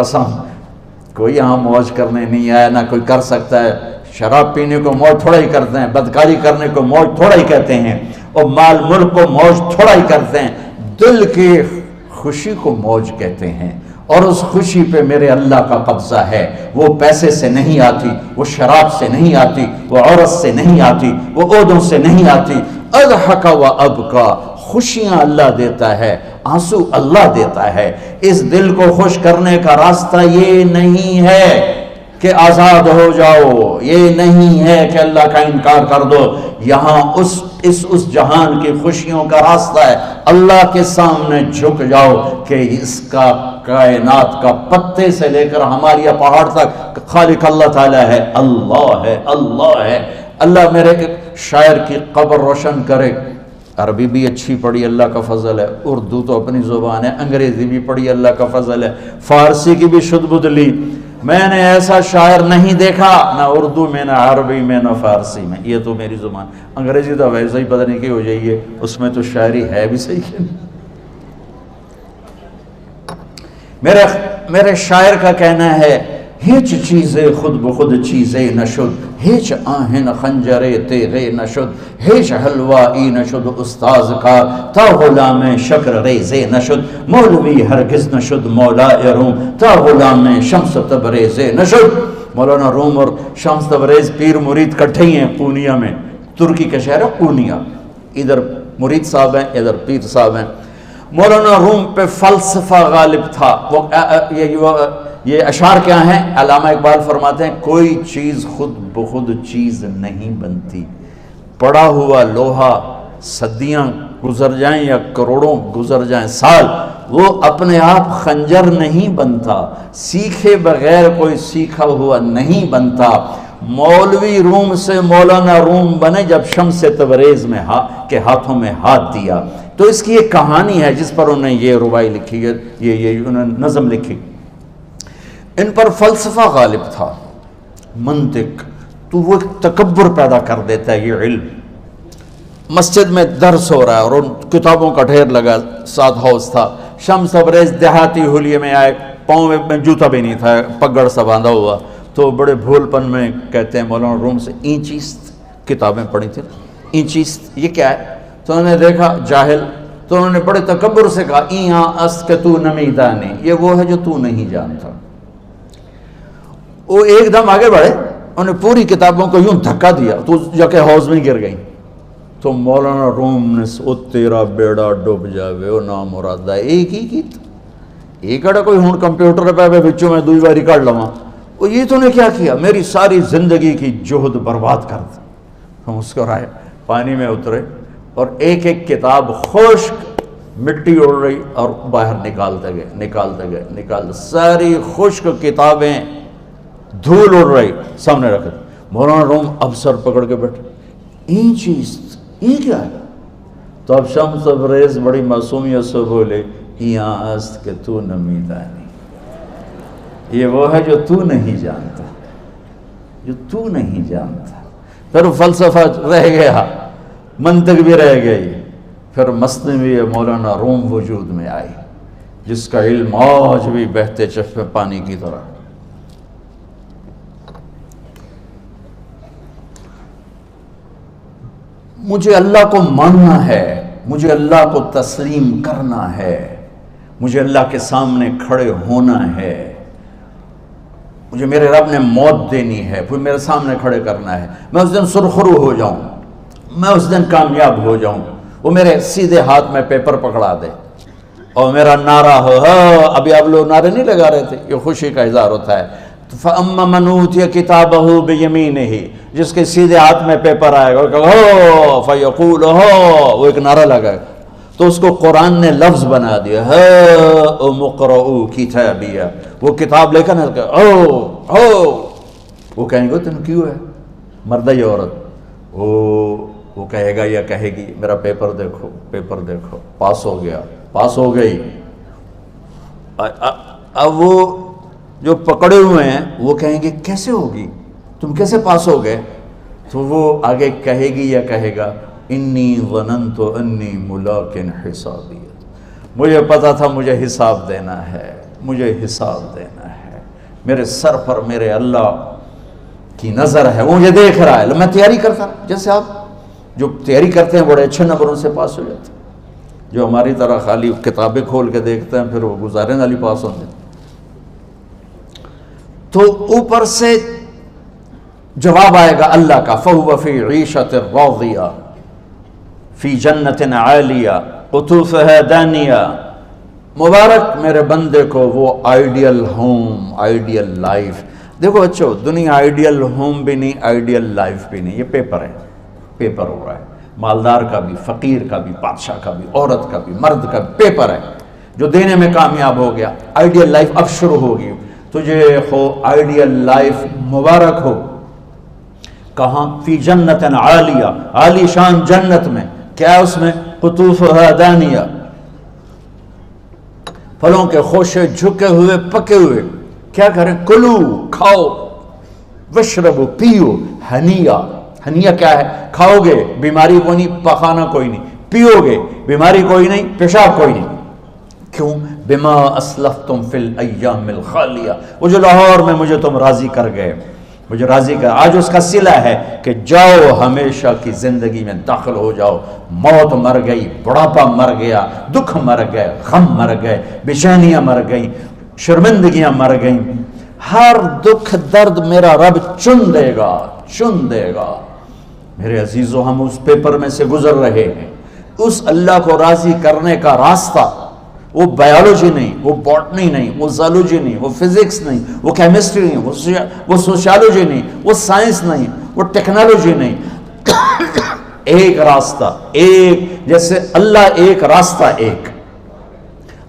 قسم کوئی یہاں موج کرنے نہیں آیا، نہ کوئی کر سکتا ہے۔ شراب پینے کو موج تھوڑا ہی کرتے ہیں، بدکاری کرنے کو موج تھوڑا ہی کہتے ہیں، اور مال ملک کو موج تھوڑا ہی کرتے ہیں، دل کی خوشی کو موج کہتے ہیں۔ اور اس خوشی پہ میرے اللہ کا قبضہ ہے، وہ پیسے سے نہیں آتی، وہ شراب سے نہیں آتی، وہ عورت سے نہیں آتی، وہ عہدوں سے نہیں آتی۔ اضحک و ابکا، خوشیاں اللہ دیتا ہے، آنسو اللہ دیتا ہے۔ اس دل کو خوش کرنے کا راستہ یہ نہیں ہے کہ آزاد ہو جاؤ، یہ نہیں ہے کہ اللہ کا انکار کر دو۔ یہاں اس جہان کی خوشیوں کا راستہ ہے، اللہ کے سامنے جھک جاؤ کہ اس کا کائنات کا پتے سے لے کر ہماری پہاڑ تک خالق اللہ تعالیٰ ہے، اللہ ہے، اللہ ہے۔ اللہ میرے شاعر کی قبر روشن کرے۔ عربی بھی اچھی پڑھی، اللہ کا فضل ہے، اردو تو اپنی زبان ہے، انگریزی بھی پڑھی، اللہ کا فضل ہے، فارسی کی بھی شد بد لی۔ میں نے ایسا شاعر نہیں دیکھا، نہ اردو میں، نہ عربی میں، نہ فارسی میں، یہ تو میری زبان۔ انگریزی تو ویسے ہی پتہ نہیں کی ہو جائیے، اس میں تو شاعری ہے بھی صحیح ہے۔ میرے شاعر کا کہنا ہے، ہیچ چیزیں خود بخود چیزیں نشد، ہیچ آہن خنجرے تیغے نشد، ہیچ حلوائی نشد استاذ کا، تا غلام شکر ریزے نشد، مولوی ہرگز نشد مولا روم، تا غلام شمس تبریز نشد۔ مولانا روم اور شمس تبریز پیر مرید کٹھے ہی ہیں پونیا میں، ترکی کا شہر ہے پونیا، ادھر مرید صاحب ہیں، ادھر پیر صاحب ہیں۔ مولانا روم پہ فلسفہ غالب تھا۔ یہ اشعار کیا ہیں؟ علامہ اقبال فرماتے ہیں، کوئی چیز خود بخود چیز نہیں بنتی، پڑا ہوا لوہا صدیاں گزر جائیں یا کروڑوں گزر جائیں سال، وہ اپنے آپ خنجر نہیں بنتا، سیکھے بغیر کوئی سیکھا ہوا نہیں بنتا۔ مولوی روم سے مولانا روم بنے جب شمس تبریز میں کے ہاتھوں میں ہاتھ دیا۔ تو اس کی ایک کہانی ہے جس پر انہوں نے یہ ربائی لکھی ہے، یہ انہوں نے نظم لکھی۔ ان پر فلسفہ غالب تھا، منطق، تو وہ تکبر پیدا کر دیتا ہے یہ علم۔ مسجد میں درس ہو رہا ہے اور ان کتابوں کا ڈھیر لگا، ساتھ ہاؤس تھا۔ شمس تبریز دیہاتی حلیے میں آئے، پاؤں میں جوتا بھی نہیں تھا، پگڑ سا باندھا ہوا، تو بڑے بھول پن میں کہتے ہیں مولانا روم سے، اینچیست کتابیں پڑھی تھی، اینچیست یہ کیا ہے؟ تو انہوں نے دیکھا جاہل، تو انہوں نے بڑے تکبر سے کہا، ایہاں است کہ تو نمیدانی، یہ وہ ہے جو تو نہیں جانتا۔ وہ ایک دم آگے بڑھے، انہوں نے پوری کتابوں کو یوں دھکا دیا تو جا کے حوض میں گر گئی۔ تو مولانا روم نے او تیرا بیڑا ڈوب جاوے او نام مرادہ، ایک ہی کی ایک اڑا کوئی ہون کمپیوٹر پہ بچوں میں دوئی باری کر لواں، وہ یہ تو نے کیا کیا، میری ساری زندگی کی جہد برباد کر دی۔ ہم مسکرائے، پانی میں اترے اور ایک ایک کتاب خشک مٹی اڑ رہی اور باہر نکالتے گئے، ساری خشک کتابیں دھول اڑ رہی سامنے رکھے۔ مولانا روم اب سر پکڑ کے بیٹھے، این چیز یہ کیا ہے؟ تو اب شمس تبریز بڑی معصومیت سے بولے، یہاں است کہ تو نمیدانی، یہ وہ ہے جو تو نہیں جانتا، جو تو نہیں جانتا۔ پھر فلسفہ رہ گیا، منطق بھی رہ گئی، پھر مثنوی مولانا روم وجود میں آئی، جس کا علم آج بھی بہتے چشمے پانی کی طرح۔ مجھے اللہ کو ماننا ہے، مجھے اللہ کو تسلیم کرنا ہے، مجھے اللہ کے سامنے کھڑے ہونا ہے، مجھے میرے رب نے موت دینی ہے، پھر میرے سامنے کھڑے کرنا ہے، میں اس دن سرخرو ہو جاؤں، میں اس دن کامیاب ہو جاؤں، وہ میرے سیدھے ہاتھ میں پیپر پکڑا دے اور میرا نعرہ ہو، ابھی آپ لوگ نعرے نہیں لگا رہے تھے، یہ خوشی کا اظہار ہوتا ہے۔ فَأَمَّا مَنْ أُوتِيَ كِتَابَهُ بِيَمِينِهِ، جس کے سیدھے ہاتھ میں پیپر آئے گا، فَيَقُولُ وہ ایک نعرہ لگائے گا، تو اس کو قرآن نے لفظ بنا دیا، هَاؤْمُ اقْرَءُوا كِتَابِيَهْ، وہ کتاب لے کر وہ کہیں گے تم کیوں ہے، مرد یا عورت، وہ کہے گا یا کہے گی میرا پیپر دیکھو، پیپر دیکھو، پاس ہو گیا، پاس ہو گئی۔ اب وہ جو پکڑے ہوئے ہیں وہ کہیں گے کیسے ہوگی، تم کیسے پاس ہو گئے؟ تو وہ آگے کہے گی یا کہے گا، انی ظننت انی ملاق حسابی، مجھے پتا تھا مجھے حساب دینا ہے، مجھے حساب دینا ہے۔ میرے سر پر میرے اللہ کی نظر ہے، وہ مجھے دیکھ رہا ہے. میں تیاری کرتا ہوں، جیسے آپ جو تیاری کرتے ہیں بڑے اچھے نمبروں سے پاس ہو جاتے ہیں. جو ہماری طرح خالی کتابیں کھول کے دیکھتے ہیں پھر وہ گزارے والی پاس ہوتے ہیں. تو اوپر سے جواب آئے گا اللہ کا، فَهُوَ فِي عِيشَةٍ رَاضِيَةٍ فِي جَنَّةٍ عَالِيَةٍ قُطُوفُهَا دَانِيَةٌ. مبارک میرے بندے کو وہ آئیڈیل ہوم، آئیڈیل لائف. دیکھو بچو، دنیا آئیڈیل ہوم بھی نہیں، آئیڈیل لائف بھی نہیں، یہ پیپر ہے، پیپر ہو رہا ہے. مالدار کا بھی، فقیر کا بھی، بادشاہ کا بھی، عورت کا بھی، مرد کا بھی پیپر ہے. جو دینے میں کامیاب ہو گیا، آئیڈیل لائف اب شروع ہوگی. تجھے ہو آئیڈیل لائف مبارک ہو. کہاں؟ فی جنت عالیہ، عالی شان جنت میں. کیا اس میں؟ قطوفها دانیہ، پھلوں کے خوشے جھکے ہوئے پکے ہوئے. کیا کریں؟ کلو، کھاؤ، وشربو، پیو، ہنیا. ہنیا کیا ہے؟ کھاؤ گے بیماری کوئی نہیں، پخانا کوئی نہیں. پیو گے بیماری کوئی نہیں، پیشاب کوئی نہیں. کیوں؟ بما اسلفتم فی الایام الخالیہ. وہ جو لاہور میں مجھے تم راضی کر گئے، مجھے راضی کر، آج اس کا صلہ ہے کہ جاؤ ہمیشہ کی زندگی میں داخل ہو جاؤ. موت مر گئی، بڑھاپا مر گیا، دکھ مر گئے، غم مر گئے، بے-چینیاں مر گئیں، شرمندگیاں مر گئیں. ہر دکھ درد میرا رب چن دے گا، چن دے گا. میرے عزیزو، ہم اس پیپر میں سے گزر رہے ہیں. اس اللہ کو راضی کرنے کا راستہ، وہ بایولوجی نہیں، وہ باٹنی نہیں، وہ زالوجی نہیں، وہ فزکس نہیں، وہ کیمسٹری نہیں، وہ سوشیالوجی نہیں، وہ سائنس نہیں، وہ ٹیکنالوجی نہیں. ایک راستہ، ایک، جیسے اللہ ایک، راستہ ایک.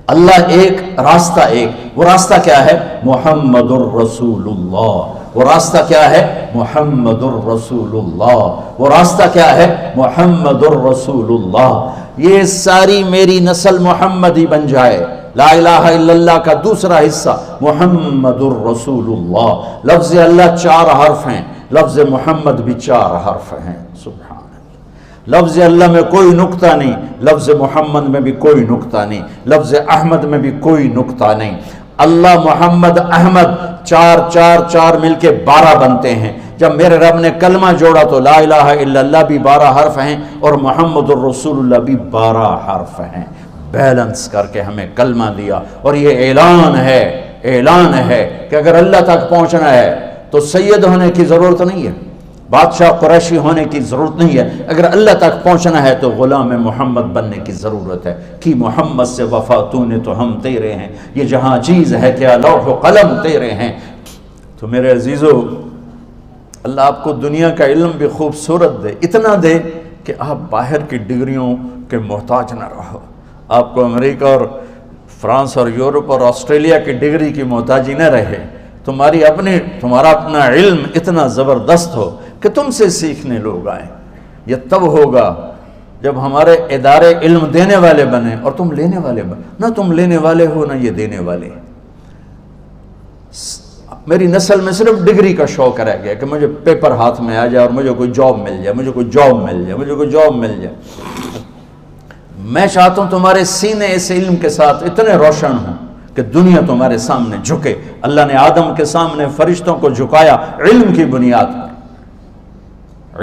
اللہ ایک، راستہ ایک. وہ راستہ کیا ہے؟ محمد الرسول اللہ. وہ راستہ کیا ہے؟ محمد الرسول اللہ. وہ راستہ کیا ہے؟ محمد الرسول اللہ. یہ ساری میری نسل محمدی بن جائے. لا الہ الا اللہ کا دوسرا حصہ محمد الرسول اللہ. لفظ اللہ 4 حرف ہیں، لفظ محمد بھی 4 حرف ہیں. سبحان اللہ. لفظ اللہ میں کوئی نقطہ نہیں، لفظ محمد میں بھی کوئی نقطہ نہیں، لفظ احمد میں بھی کوئی نقطہ نہیں. اللہ، محمد، احمد، 4 4 4 مل کے 12 بنتے ہیں. جب میرے رب نے کلمہ جوڑا تو لا الہ الا اللہ بھی 12 حرف ہیں اور محمد الرسول اللہ بھی 12 حرف ہیں. بیلنس کر کے ہمیں کلمہ دیا. اور یہ اعلان ہے، اعلان ہے کہ اگر اللہ تک پہنچنا ہے تو سید ہونے کی ضرورت نہیں ہے، بادشاہ قریشی ہونے کی ضرورت نہیں ہے. اگر اللہ تک پہنچنا ہے تو غلام محمد بننے کی ضرورت ہے. کہ محمد سے وفا تو نے تو ہم تیرے ہیں، یہ جہاں چیز ہے کیا لوح و قلم تیرے ہیں. تو میرے عزیزو، اللہ آپ کو دنیا کا علم بھی خوبصورت دے، اتنا دے کہ آپ باہر کی ڈگریوں کے محتاج نہ رہو. آپ کو امریکہ اور فرانس اور یورپ اور آسٹریلیا کی ڈگری کی محتاجی نہ رہے. تمہارا اپنا علم اتنا زبردست ہو کہ تم سے سیکھنے لوگ آئیں. یہ تب ہوگا جب ہمارے ادارے علم دینے والے بنے اور تم لینے والے بنے. نہ تم لینے والے ہو نہ یہ دینے والے. میری نسل میں صرف ڈگری کا شوق رہ گیا کہ مجھے پیپر ہاتھ میں آ جائے اور مجھے کوئی جاب مل جائے، مجھے کوئی جاب مل جائے، مجھے کوئی جاب مل جائے. میں چاہتا ہوں تمہارے سینے اس علم کے ساتھ اتنے روشن ہوں کہ دنیا تمہارے سامنے جھکے. اللہ نے آدم کے سامنے فرشتوں کو جھکایا علم کی بنیاد پر،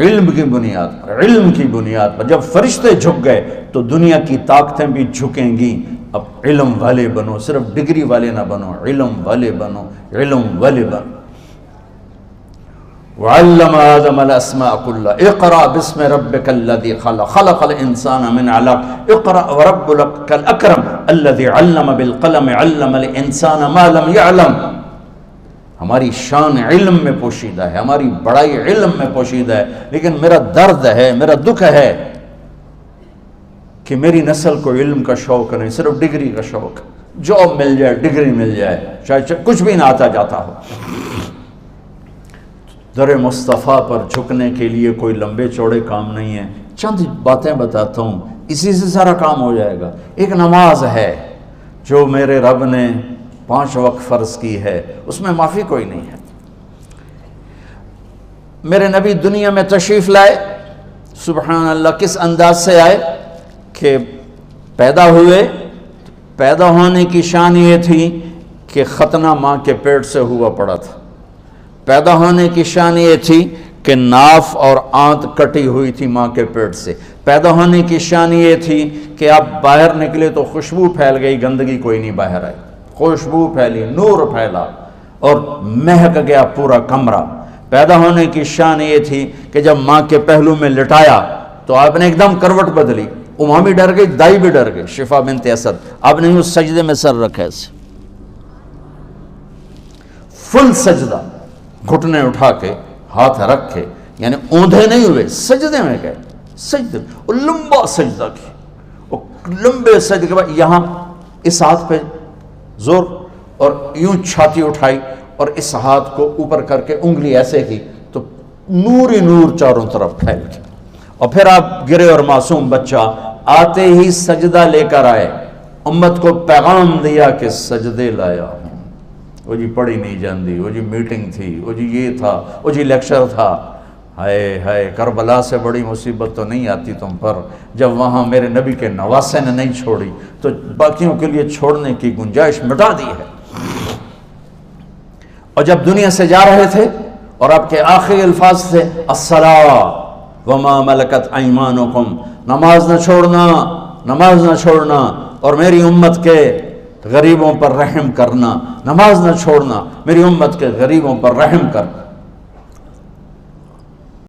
علم کی بنیاد پر، علم کی بنیاد پر. جب فرشتے جھک گئے تو دنیا کی طاقتیں بھی جھکیں گی. اب علم والے بنو، صرف ڈگری والے نہ بنو، علم والے بنو، علم والے بنو. وعلم آدم الاسماء كلها اقرأ باسم ربك الذي خلق خلق الانسان من علق اقرأ وربك الاكرم الذي علم بالقلم علم الانسان ما لم يعلم. ہماری شان علم میں پوشیدہ ہے، ہماری بڑائی علم میں پوشیدہ ہے. لیکن میرا درد ہے، میرا دکھ ہے کہ میری نسل کو علم کا شوق نہیں، صرف ڈگری کا شوق. جاب مل جائے، ڈگری مل جائے، چاہے کچھ بھی نہ آتا جاتا ہو. در مصطفیٰ پر جھکنے کے لیے کوئی لمبے چوڑے کام نہیں ہیں. چند باتیں بتاتا ہوں، اسی سے سارا کام ہو جائے گا. ایک نماز ہے جو میرے رب نے 5 وقت فرض کی ہے، اس میں معافی کوئی نہیں ہے. میرے نبی دنیا میں تشریف لائے، سبحان اللہ، کس انداز سے آئے کہ پیدا ہوئے. پیدا ہونے کی شان یہ تھی کہ ختنہ ماں کے پیٹ سے ہوا پڑا تھا. پیدا ہونے کی شان یہ تھی کہ ناف اور آنت کٹی ہوئی تھی ماں کے پیٹ سے. پیدا ہونے کی شان یہ تھی کہ آپ باہر نکلے تو خوشبو پھیل گئی, گندگی کوئی نہیں باہر آئی, خوشبو پھیلی, نور پھیلا اور مہک گیا پورا کمرہ. پیدا ہونے کی شان یہ تھی کہ جب ماں کے پہلو میں لٹایا تو آپ نے ایک دم کروٹ بدلی. اماں بھی ڈر گئی, دائی بھی ڈر گئی, شفا بنت اسد. آپ نے اس سجدے میں سر رکھا ایسے فل سجدہ, گھٹنے اٹھا کے ہاتھ رکھ کے, یعنی اوندھے نہیں ہوئے, سجدے میں گئے. سجدے اور لمبا سجدہ کی, اور لمبے سجدے کے بعد یہاں اس ہاتھ پہ زور اور یوں چھاتی اٹھائی اور اس ہاتھ کو اوپر کر کے انگلی ایسے کی تو نور ہی نور چاروں طرف پھیل گیا. اور پھر آپ گرے اور معصوم بچہ آتے ہی سجدہ لے کر آئے, امت کو پیغام دیا کہ سجدے لایا ہوں. وہ جی پڑھی نہیں جاندی, وہ جی میٹنگ تھی, وہ جی یہ تھا, وہ جی لیکچر تھا. ہائے ہائے, کربلا سے بڑی مصیبت تو نہیں آتی تم پر جب وہاں میرے نبی کے نواسے نے نہیں چھوڑی تو باقیوں کے لیے چھوڑنے کی گنجائش مٹا دی ہے. اور جب دنیا سے جا رہے تھے اور آپ کے آخری الفاظ تھے الصلاۃ وما ملکت ایمانکم, نماز نہ چھوڑنا, نماز نہ چھوڑنا, اور میری امت کے غریبوں پر رحم کرنا, نماز نہ چھوڑنا, میری امت کے غریبوں پر رحم کر.